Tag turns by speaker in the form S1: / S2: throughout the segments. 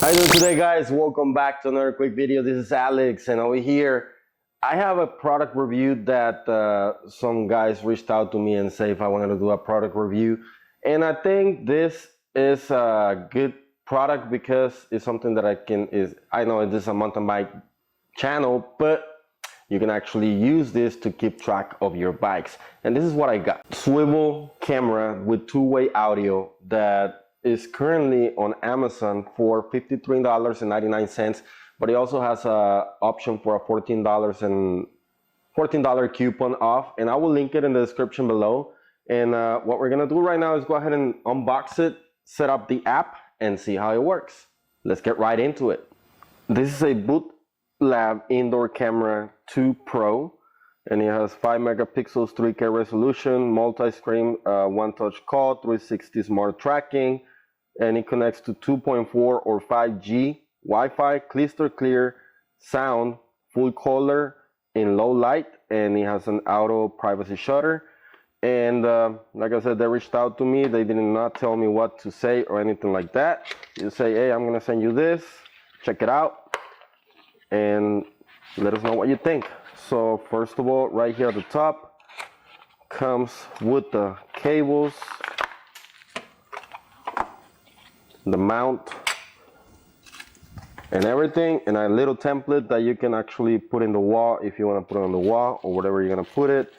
S1: How you doing today, guys? Welcome back to another quick video. This is Alex, and over here I have a product review that some guys reached out to me and say if I wanted to do a product review, and I think this is a good product because it's something that I know this is a mountain bike channel, but you can actually use this to keep track of your bikes. And this is what I got: swivel camera with two-way audio that is currently on Amazon for $53.99, but it also has an option for a $14 coupon off, and I will link it in the description below. And what we're gonna do right now is go ahead and unbox it, set up the app, and see how it works. Let's get right into it. This is a BOTSLAB indoor camera 2 Pro, and it has 5 megapixels, 3K resolution, multi-screen, one-touch call, 360 smart tracking, and it connects to 2.4 or 5G Wi-Fi, crystal clear sound, full color in low light, and it has an auto privacy shutter. And like I said, they reached out to me. They did not tell me what to say or anything like that. You say, hey, I'm gonna send you this, check it out, and let us know what you think. So first of all, right here at the top comes with the cables, the mount, and everything, and a little template that you can actually put in the wall if you want to put it on the wall or whatever you're going to put it.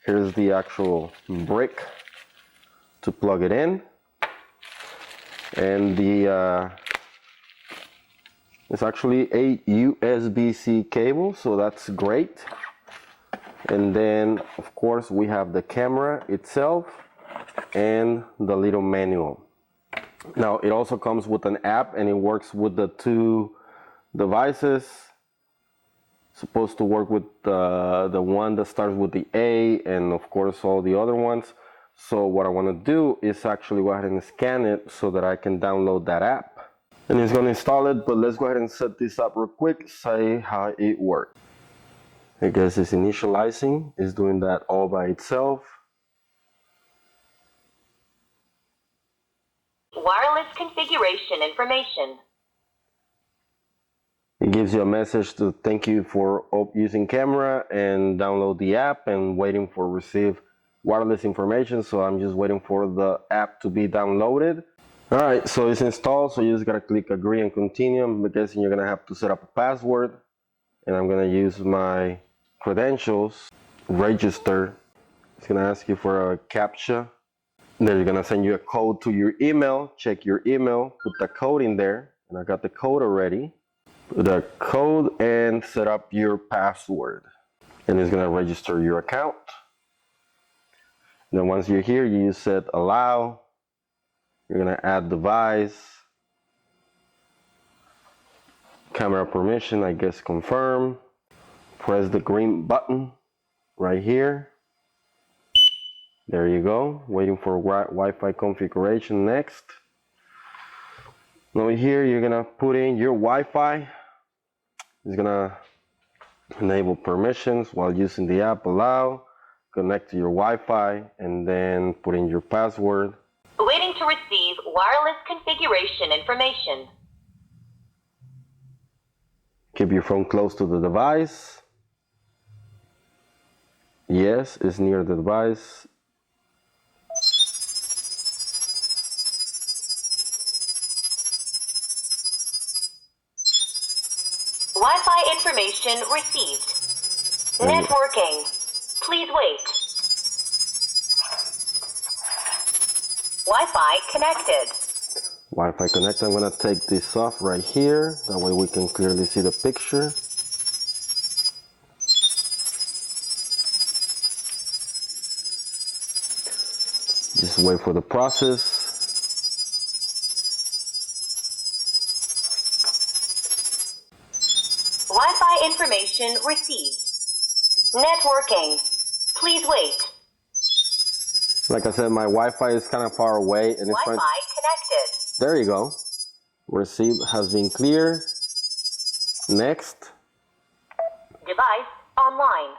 S1: Here's the actual brick to plug it in, and it's actually a USB-C cable, so that's great. And then of course we have the camera itself and the little manual. Now it also comes with an app, and it works with the two devices. Supposed to work with the one that starts with the A, and of course all the other ones. So what I want to do is actually go ahead and scan it so that I can download that app, and it's going to install it. But let's go ahead and set this up real quick, see how it works. I guess it's initializing, it's doing that all by itself.
S2: Wireless configuration information.
S1: It gives you a message to thank you for using camera and download the app and waiting for receive wireless information. So I'm just waiting for the app to be downloaded. All right, so it's installed. So you just gotta click agree and continue. I'm guessing you're gonna have to set up a password, and I'm gonna use my credentials, register. It's gonna ask you for a CAPTCHA. Then you're gonna send you a code to your email. Check your email, put the code in there, and I got the code already. Put the code and set up your password, and it's gonna register your account. And then once you're here, you set allow. You're gonna add device, camera permission, I guess confirm. Press the green button right here. There you go. Waiting for Wi-Fi configuration next. Over here, you're gonna put in your Wi-Fi. It's gonna enable permissions while using the app. Allow, connect to your Wi-Fi, and then put in your password.
S2: Waiting to receive wireless configuration information.
S1: Keep your phone close to the device. Yes, it's near the device.
S2: Wi-Fi information received. Networking. Please wait. Wi-Fi connected.
S1: Wi-Fi connected. I'm gonna take this off right here. That way we can clearly see the picture. Just wait for the process.
S2: Wi-Fi information received. Networking. Please wait.
S1: Like I said, my Wi-Fi is kind of far away, and it's
S2: Wi-Fi connected.
S1: There you go. Receive has been clear. Next.
S2: Device online.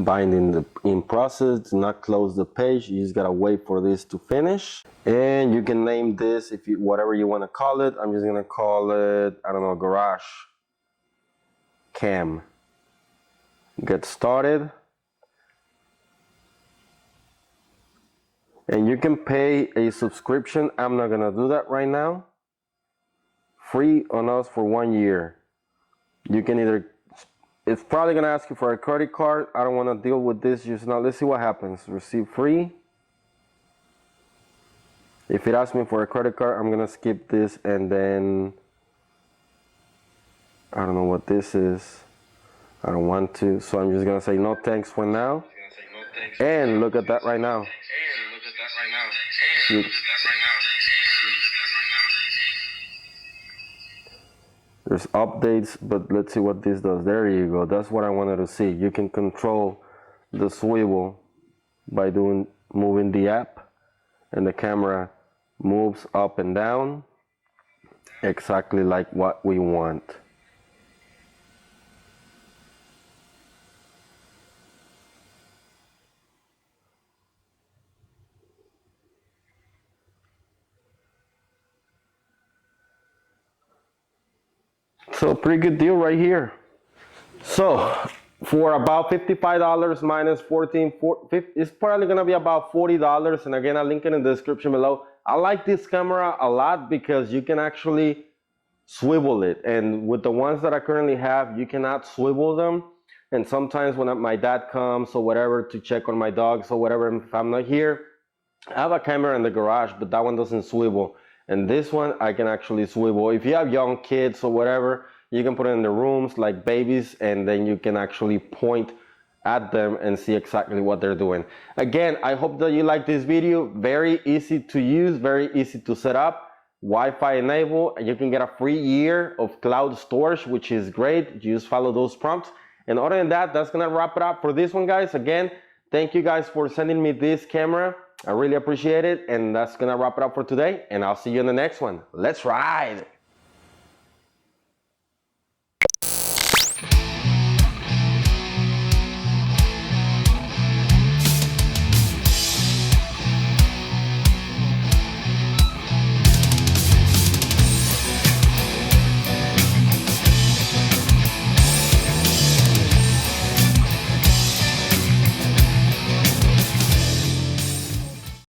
S1: binding in process. Do not close the page. You just gotta wait for this to finish. And you can name this if you, whatever you want to call it. I'm just gonna call it, I don't know, garage cam. Get started. And you can pay a subscription. I'm not gonna do that right now. Free on us for 1 year. You can either, it's probably gonna ask you for a credit card. I don't wanna deal with this just now. Let's see what happens. Receive free. If it asks me for a credit card, I'm gonna skip this, and then I don't know what this is. I don't want to, so I'm just gonna say no thanks for now. And look at that right now. There's updates, but let's see what this does. There you go. That's what I wanted to see. You can control the swivel by moving the app, and the camera moves up and down exactly like what we want. So pretty good deal right here. So for about $55 minus 14, it's probably gonna be about $40. And again, I'll link it in the description below. I like this camera a lot because you can actually swivel it. And with the ones that I currently have, you cannot swivel them. And sometimes when my dad comes or whatever to check on my dogs or whatever, if I'm not here, I have a camera in the garage, but that one doesn't swivel. And this one I can actually swivel. If you have young kids or whatever, you can put it in the rooms like babies, and then you can actually point at them and see exactly what they're doing. Again, I hope that you like this video. Very easy to use, very easy to set up. Wi-Fi enabled, and you can get a free year of cloud storage, which is great. You just follow those prompts. And other than that, that's gonna wrap it up for this one, guys. Again, thank you guys for sending me this camera. I really appreciate it. And that's gonna wrap it up for today. And I'll see you in the next one. Let's ride.